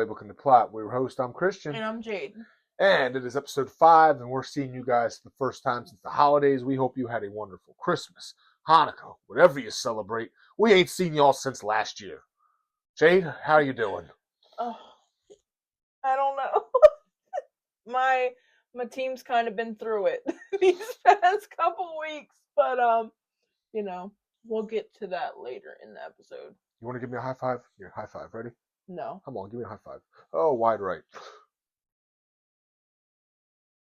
Playbook and the Plot. We're your host, I'm Christian. And I'm Jade. And it is episode 5, and we're seeing you guys for the first time since the holidays. We hope you had a wonderful Christmas, Hanukkah, whatever you celebrate. We ain't seen y'all since last year. Jade, how you doing? Oh, I don't know. my team's kind of been through it these past couple weeks, but we'll get to that later in the episode. You want to give me a high five? Here, high five. Ready? No. Come on, give me a high five. Oh, wide right.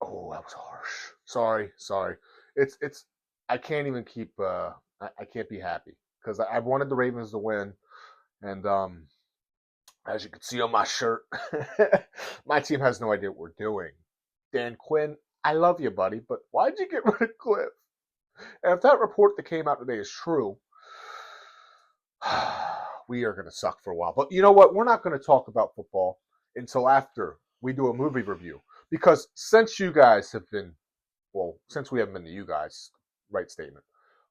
Oh, that was harsh. Sorry. It's. I can't even keep. I can't be happy because I wanted the Ravens to win, and as you can see on my shirt, my team has no idea what we're doing. Dan Quinn, I love you, buddy, but why'd you get rid of Cliff? And if that report that came out today is true, we are going to suck for a while. But you know what? We're not going to talk about football until after we do a movie review. Because since you guys have been, since we haven't been to you guys, right statement,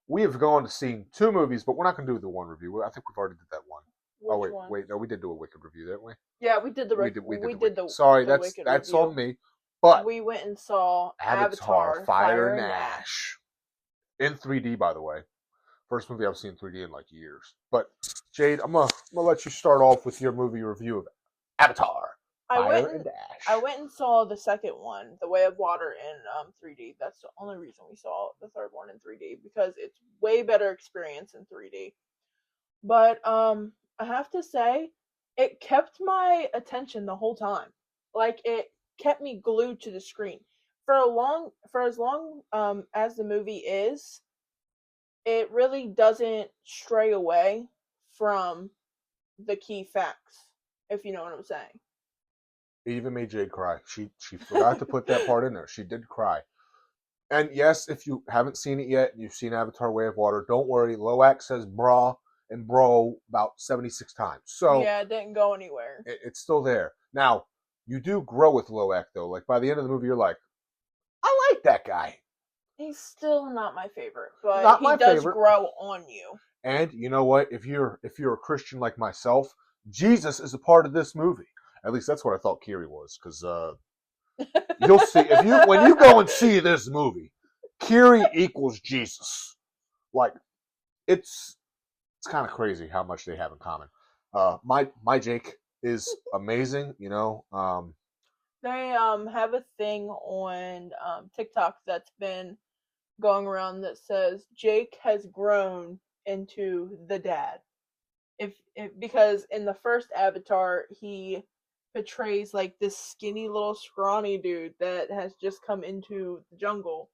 we have gone to see 2 movies, but we're not going to do the one review. I think we've already did that one. Which one? No, we did do a Wicked review, didn't we? Yeah, we did the Sorry, that's review. on me. But we went and saw Avatar Fire and Ash. In 3D, by the way. First movie I've seen in 3D in like years. But Jade, I'm gonna let you start off with your movie review of Avatar. I went and saw the second one, The Way of Water, in 3D. That's the only reason we saw the third one in 3D, because it's way better experience in 3D. But I have to say, it kept my attention the whole time. Like, it kept me glued to the screen for as long as the movie is. It really doesn't stray away from the key facts, if you know what I'm saying. It even made Jade cry. She forgot to put that part in there. She did cry. And yes, if you haven't seen it yet and you've seen Avatar Way of Water, don't worry. Loak says bra and bro about 76 times. So yeah, it didn't go anywhere. It's still there. Now, you do grow with Loak, though. Like, by the end of the movie, you're like, I like that guy. He's still not my favorite, but he does grow on you. And you know what? If you're a Christian like myself, Jesus is a part of this movie. At least that's what I thought Kiri was, because you'll see when you go and see this movie, Kiri equals Jesus. Like, it's kind of crazy how much they have in common. My Jake is amazing. You know, they have a thing on TikTok that's been going around that says Jake has grown into the dad. Because in the first Avatar, he portrays like this skinny little scrawny dude that has just come into the jungle.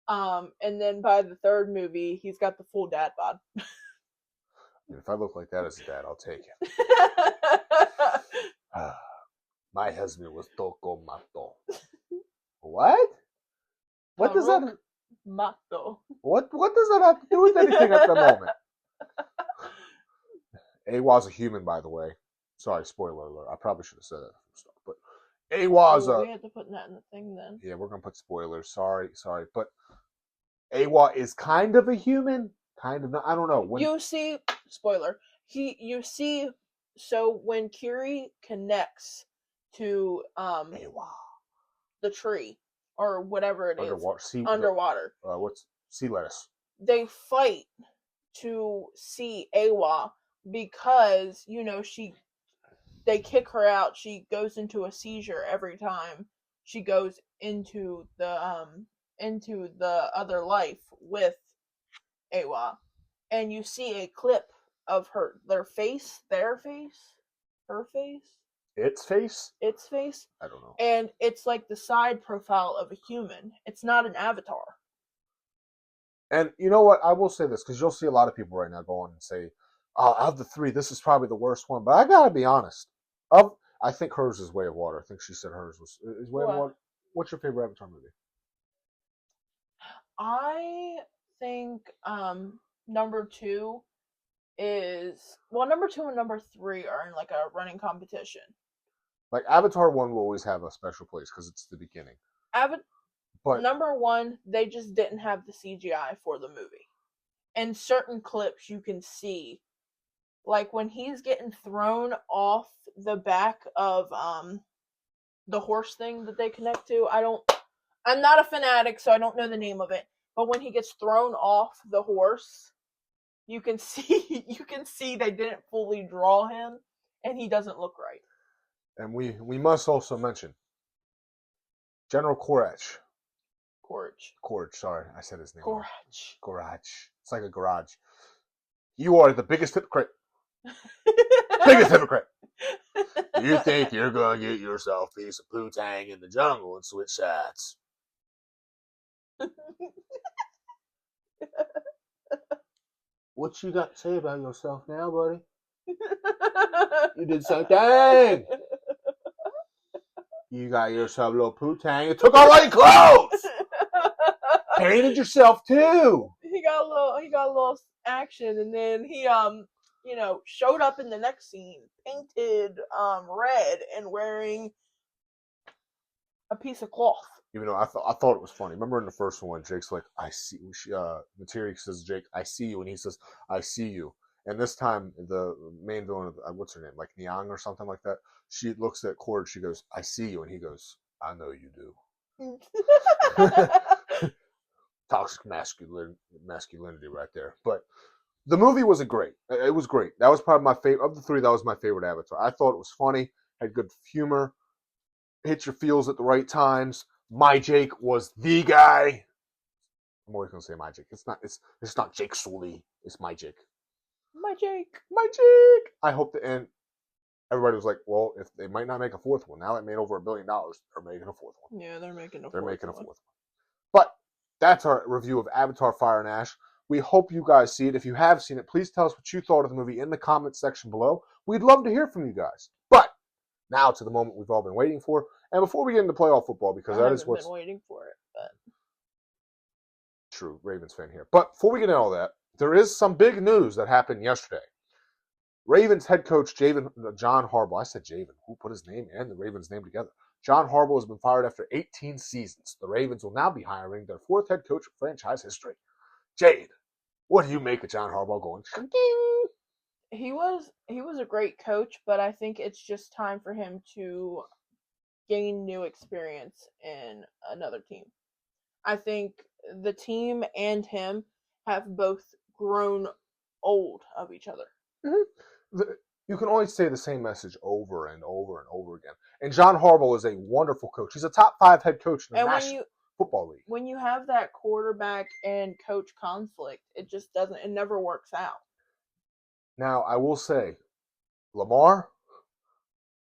And then by the third movie, he's got the full dad bod. If I look like that as a dad, I'll take it. My husband was Toko Mato. What? What does that? Mato. What does that have to do with anything at the moment? Awa's a human, by the way. Sorry, spoiler alert. I probably should have said that from the start. But Awa's we had to put that in the thing then. Yeah, we're gonna put spoilers. Sorry. But Awa is kind of a human. Kind of not. I don't know. You see, spoiler. So when Kiri connects to Awa, the tree or whatever it is underwater. What's sea lettuce? They fight to see Awa because they kick her out. She goes into a seizure every time she goes into the other life with Awa, and you see a clip of her face. Its face? I don't know. And it's like the side profile of a human. It's not an avatar. And you know what? I will say this, because you'll see a lot of people right now go on and say, out of the 3, this is probably the worst one. But I gotta be honest. I think hers is Way of Water. I think she said hers is Way of Water. What's your favorite Avatar movie? I think number 2 is... Well, number 2 and number 3 are in like a running competition. Like, Avatar 1 will always have a special place because it's the beginning. But number 1, they just didn't have the CGI for the movie. In certain clips, you can see Like when he's getting thrown off the back of the horse thing that they connect to. I'm not a fanatic, so I don't know the name of it. But when he gets thrown off the horse, you can see they didn't fully draw him, and he doesn't look right. And we must also mention General Korach. Korach, sorry, I said his name. Korach. It's like a garage. You are the biggest hypocrite. Biggest hypocrite. You think you're gonna get yourself a piece of poo-tang in the jungle and switch sides. What you got to say about yourself now, buddy? You did something. You got yourself a little poo-tang. You took all your clothes. Painted yourself too. He got a little action, and then he showed up in the next scene, painted red and wearing a piece of cloth. Even though I thought it was funny. Remember in the first one, Jake's like, "I see." Materia says, "Jake, I see you," and he says, "I see you." And this time, the main villain, what's her name, like Niang or something like that, she looks at Cord. She goes, "I see you," and he goes, "I know you do." Toxic masculinity right there. But the movie was great. It was great. That was probably my favorite of the three. That was my favorite Avatar. I thought it was funny, had good humor, hit your feels at the right times. My Jake was the guy. I'm always gonna say my Jake. It's not Jake Sully. It's my Jake. My Jake. My Jake. I hope the end. Everybody was like, well, if they might not make a fourth one. Now they made over $1 billion. They're making a fourth one. Yeah, they're making a fourth one. But that's our review of Avatar Fire and Ash. We hope you guys see it. If you have seen it, please tell us what you thought of the movie in the comments section below. We'd love to hear from you guys. But now to the moment we've all been waiting for. And before we get into playoff football, because that is what's been waiting for it, but true, Ravens fan here. But before we get into all that, there is some big news that happened yesterday. Ravens head coach John Harbaugh. I said Javen. Who put his name and the Ravens' name together? John Harbaugh has been fired after 18 seasons. The Ravens will now be hiring their fourth head coach of franchise history. Jade, what do you make of John Harbaugh going? He was a great coach, but I think it's just time for him to gain new experience in another team. I think the team and him have both grown old of each other. Mm-hmm. You can always say the same message over and over and over again. And John Harbaugh is a wonderful coach. He's a top 5 head coach in the National Football League. When you have that quarterback and coach conflict, it never works out. Now, I will say, Lamar,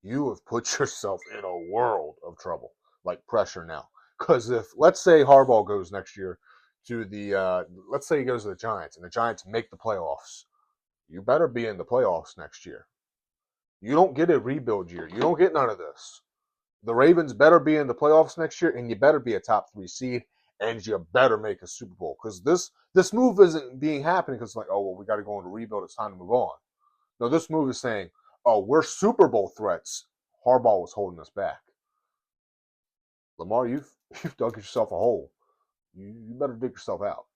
you have put yourself in a world of trouble, like pressure now. Because if, let's say Harbaugh goes next year to let's say he goes to the Giants, and the Giants make the playoffs, you better be in the playoffs next year. You don't get a rebuild year. You don't get none of this. The Ravens better be in the playoffs next year, and you better be a top 3 seed, and you better make a Super Bowl. Because this move isn't being happening because it's like, oh, well, we got to go into rebuild. It's time to move on. No, this move is saying, oh, we're Super Bowl threats. Harbaugh was holding us back. Lamar, you've dug yourself a hole. You better dig yourself out.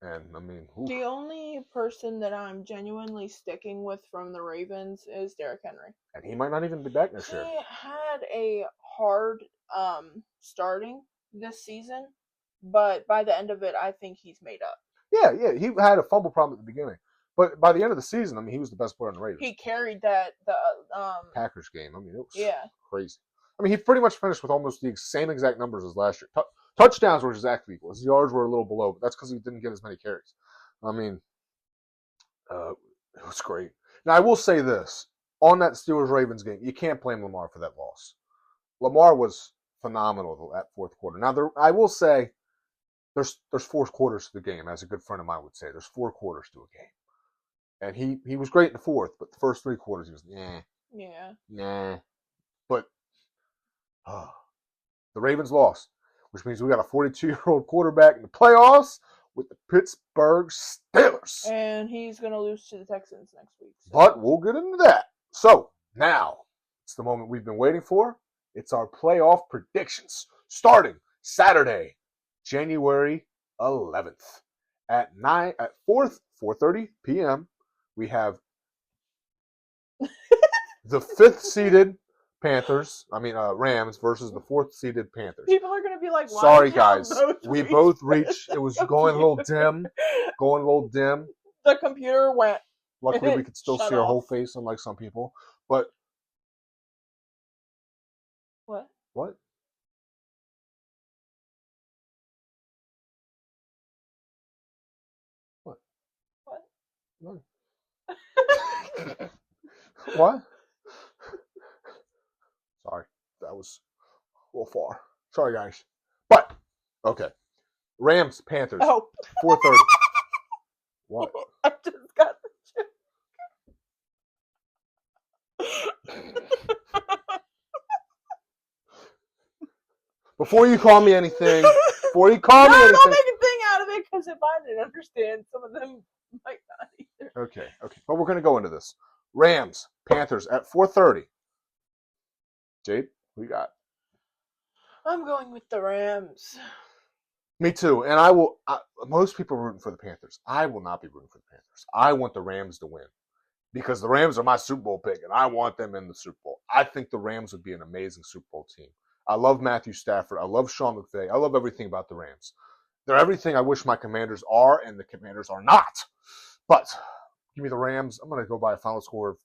And, I mean, oof. The only person that I'm genuinely sticking with from the Ravens is Derrick Henry. And he might not even be back next year. He had a hard starting this season, but by the end of it, I think he's made up. Yeah, he had a fumble problem at the beginning. But by the end of the season, I mean, he was the best player in the Ravens. He carried the Packers game. I mean, it was crazy. I mean, he pretty much finished with almost the same exact numbers as last year. Touchdowns were exactly equal. His yards were a little below, but that's because he didn't get as many carries. I mean, it was great. Now, I will say this. On that Steelers-Ravens game, you can't blame Lamar for that loss. Lamar was phenomenal that fourth quarter. Now, I will say there's 4 quarters to the game, as a good friend of mine would say. There's 4 quarters to a game. And he was great in the fourth, but the first 3 quarters, he was, nah. But the Ravens lost, which means we got a 42-year-old quarterback in the playoffs with the Pittsburgh Steelers. And he's going to lose to the Texans next week. So. But we'll get into that. So, now, it's the moment we've been waiting for. It's our playoff predictions. Starting Saturday, January 11th. At 4:30 p.m., we have The 5th-seeded Rams versus the 4th-seeded Panthers. People are going to be like, why sorry, did y'all guys. We both reached. It was going a little dim. The computer went. Luckily, we could still see our off. whole face, unlike some people. But what? What? What? What? None. What? Sorry, that was a little far. Sorry, guys. But okay, Rams Panthers. Oh. 4:30. What? I just got the Before you call me anything, don't make a thing out of it, because if I didn't understand, some of them might not either. Okay. But we're going to go into this. Rams, Panthers at 4:30. Jade, who you got? I'm going with the Rams. Me too. And most people are rooting for the Panthers. I will not be rooting for the Panthers. I want the Rams to win because the Rams are my Super Bowl pick, and I want them in the Super Bowl. I think the Rams would be an amazing Super Bowl team. I love Matthew Stafford. I love Sean McVay. I love everything about the Rams. They're everything I wish my Commanders are, and the Commanders are not. But give me the Rams. I'm going to go by a final score of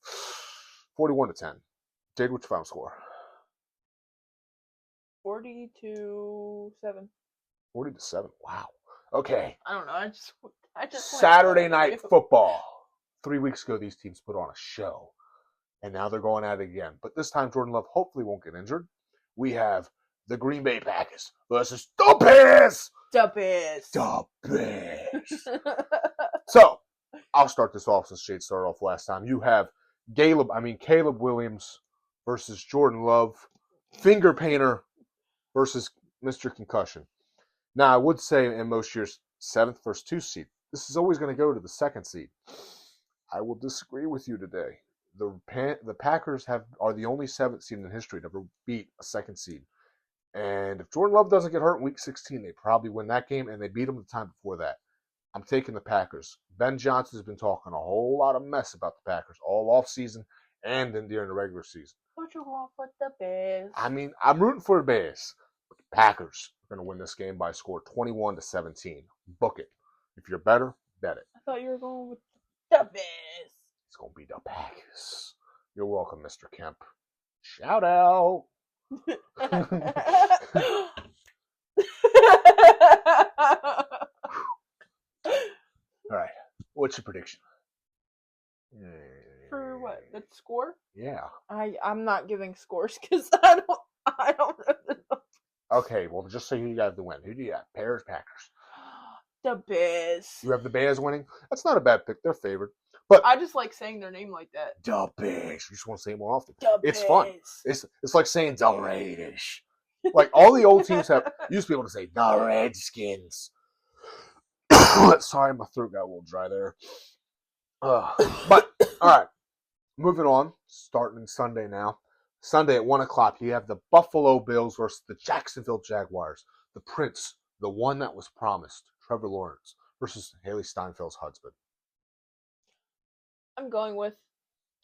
41-10. Jade, what's your final score? 40-7. 40-7. Wow. Okay. I don't know. I just Saturday Night Football. 3 weeks ago, these teams put on a show, and now they're going at it again. But this time, Jordan Love hopefully won't get injured. We have the Green Bay Packers versus the Bears. The Bears. The Bears. So, I'll start this off since Jade started off last time. You have Caleb Williams versus Jordan Love. Finger painter versus Mr. Concussion. Now, I would say in most years, 7th versus 2 seed. This is always going to go to the 2nd seed. I will disagree with you today. The Packers are the only 7th seed in history to ever beat a 2nd seed. And if Jordan Love doesn't get hurt in Week 16, they probably win that game, and they beat them the time before that. I'm taking the Packers. Ben Johnson has been talking a whole lot of mess about the Packers all offseason and during the regular season. What you want with the Bears? I'm rooting for the Bears. But the Packers are going to win this game by a score 21-17. Book it. If you're better, bet it. I thought you were going with the Bears. It's going to be the Packers. You're welcome, Mr. Kemp. Shout out. All right. What's your prediction? For what? The score? Yeah. I'm not giving scores because I don't know. Okay, well, just say who you got to win. Who do you got? Bears, Packers. The Bears. You have the Bears winning? That's not a bad pick. They're favored. But I just like saying their name like that. The Bears. You just want to say it more often. It's fun. It's like saying the Raiders. Like all the old teams used to be able to say the Redskins. Sorry, my throat got a little dry there. But all right, moving on. Starting Sunday now. Sunday at 1:00, you have the Buffalo Bills versus the Jacksonville Jaguars. The Prince, the one that was promised, Trevor Lawrence versus Haley Steinfeld's husband. I'm going with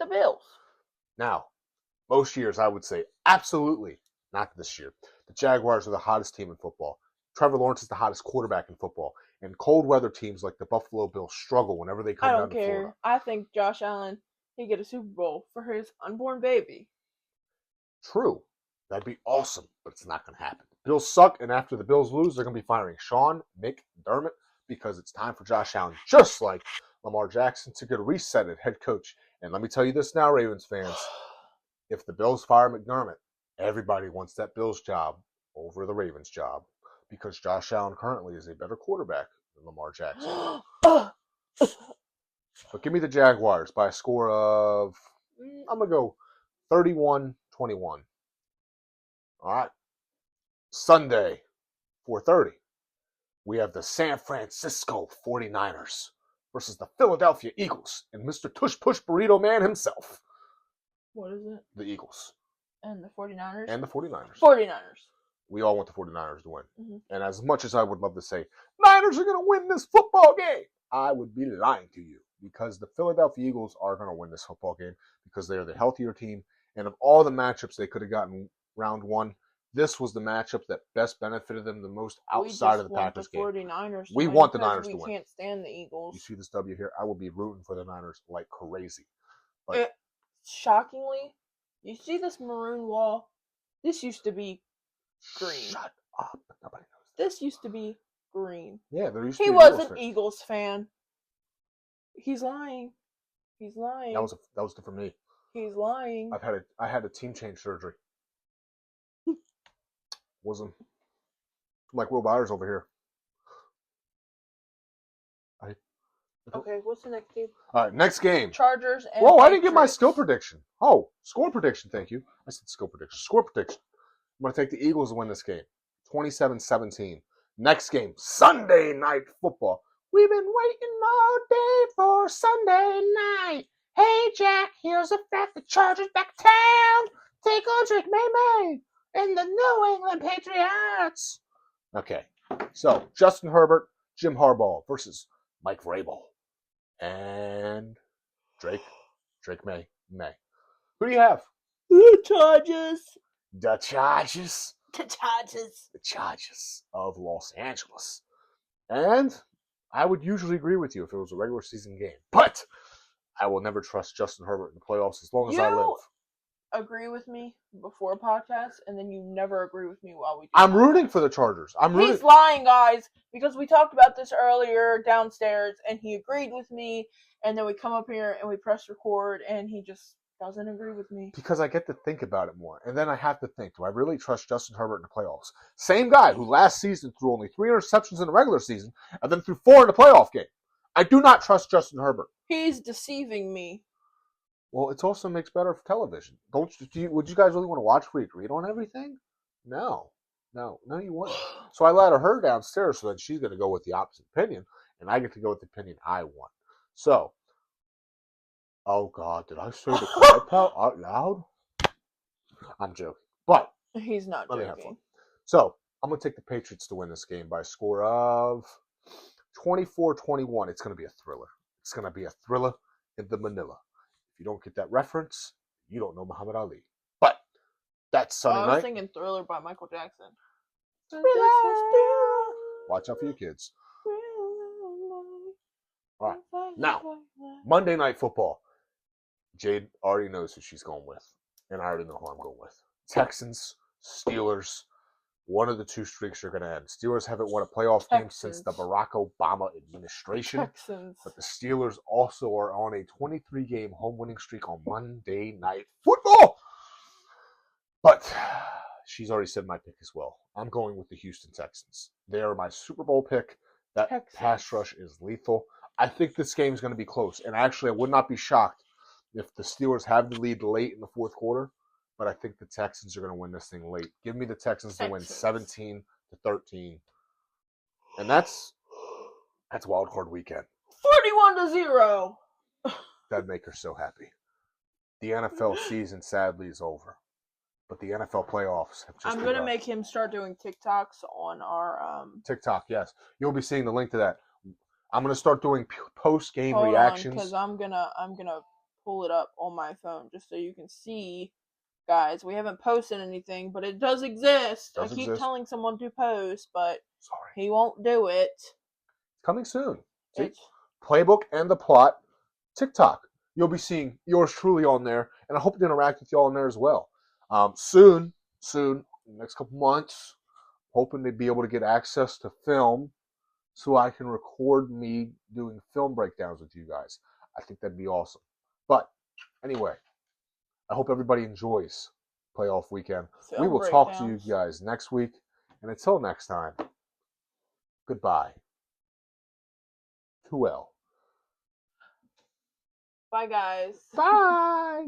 the Bills. Now, most years I would say absolutely not this year. The Jaguars are the hottest team in football. Trevor Lawrence is the hottest quarterback in football. And cold weather teams like the Buffalo Bills struggle whenever they come down to Florida. I don't care. I think Josh Allen, he get a Super Bowl for his unborn baby. True. That'd be awesome, but it's not going to happen. The Bills suck, and after the Bills lose, they're going to be firing Sean McDermott because it's time for Josh Allen, just like Lamar Jackson, to get a reset at head coach. And let me tell you this now, Ravens fans. If the Bills fire McDermott, everybody wants that Bills job over the Ravens job because Josh Allen currently is a better quarterback than Lamar Jackson. But give me the Jaguars by a score of, I'm going to go 31-21. All right. Sunday, 4:30, we have the San Francisco 49ers versus the Philadelphia Eagles and Mr. Tush Push Burrito Man himself. What is it? The Eagles. And the 49ers? And the 49ers. 49ers. We all want the 49ers to win. Mm-hmm. And as much as I would love to say, Niners are going to win this football game, I would be lying to you because the Philadelphia Eagles are going to win this football game because they are the healthier team. And of all the matchups they could have gotten round one, this was the matchup that best benefited them the most outside of the Packers game. 49ers we want the Niners to win. We can't stand the Eagles. You see this W here? I will be rooting for the Niners like crazy. But shockingly, you see this maroon wall? This used to be green. Shut up. Nobody knows that. This used to be green. Yeah, there used to be. He was an Eagles fan. He's lying. He's lying. That was for me. He's lying. I had a team change surgery. Wasn't like Will Byers over here. Okay, what's the next game? All right, next game. Chargers and Whoa, I didn't get my skill prediction. Oh, score prediction, thank you. I said skill prediction. Score prediction. I'm going to take the Eagles to win this game. 27-17. Next game, Sunday Night Football. We've been waiting all day for Sunday night. Hey, Jack, here's a fact. The Chargers back town. Take on Drake May and the New England Patriots. Okay, so Justin Herbert, Jim Harbaugh versus Mike Vrabel and Drake May. Who do you have? The Chargers. The Chargers. The Chargers. The Chargers of Los Angeles. And I would usually agree with you if it was a regular season game. But I will never trust Justin Herbert in the playoffs as long as I live. Agree with me before podcast, and then you never agree with me while we do I'm rooting for the Chargers. He's lying, guys, because we talked about this earlier downstairs, and he agreed with me, and then we come up here and we press record, and he just doesn't agree with me. Because I get to think about it more, and then I have to think, do I really trust Justin Herbert in the playoffs? Same guy who last season threw only 3 interceptions in the regular season, and then threw 4 in the playoff game. I do not trust Justin Herbert. He's deceiving me. Well, it also makes better for television. Would you guys really want to watch where you agreed on everything? No, you wouldn't. So I let her downstairs, so then she's going to go with the opposite opinion, and I get to go with the opinion I want. So, oh God, did I say the quiet part out loud? I'm joking, but he's not joking. Have fun. So I'm going to take the Patriots to win this game by a score of 24-21. It's going to be a thriller. It's going to be a thriller in the Manila. If you don't get that reference, you don't know Muhammad Ali. But that's Sunday night. I was singing Thriller by Michael Jackson. Watch out for your kids. All right. Now, Monday Night Football. Jade already knows who she's going with. And I already know who I'm going with. Texans, Steelers. One of the two streaks are going to end. Steelers haven't won a playoff game since the Barack Obama administration. Texans. But the Steelers also are on a 23-game home winning streak on Monday Night Football. But she's already said my pick as well. I'm going with the Houston Texans. They are my Super Bowl pick. That pass rush is lethal. I think this game is going to be close. And actually, I would not be shocked if the Steelers have the lead late in the fourth quarter. But I think the Texans are going to win this thing late. Give me the Texans to win 17-13. And that's wild card weekend. 41-0. That'd make her so happy. The NFL season sadly is over. But the NFL playoffs have just I'm going to make him start doing TikToks on our TikTok, yes. You'll be seeing the link to that. I'm going to start doing post-game reactions. Because I'm gonna pull it up on my phone just so you can see. Guys, we haven't posted anything, but it does exist. I keep telling someone to post, but he won't do it. Coming soon. See? Playbook and the plot, TikTok. You'll be seeing yours truly on there, and I hope to interact with y'all on there as well. Soon, next couple months, hoping to be able to get access to film so I can record me doing film breakdowns with you guys. I think that'd be awesome. But anyway, I hope everybody enjoys playoff weekend. We will talk to you guys next week. And until next time, goodbye. Too well. Bye, guys. Bye.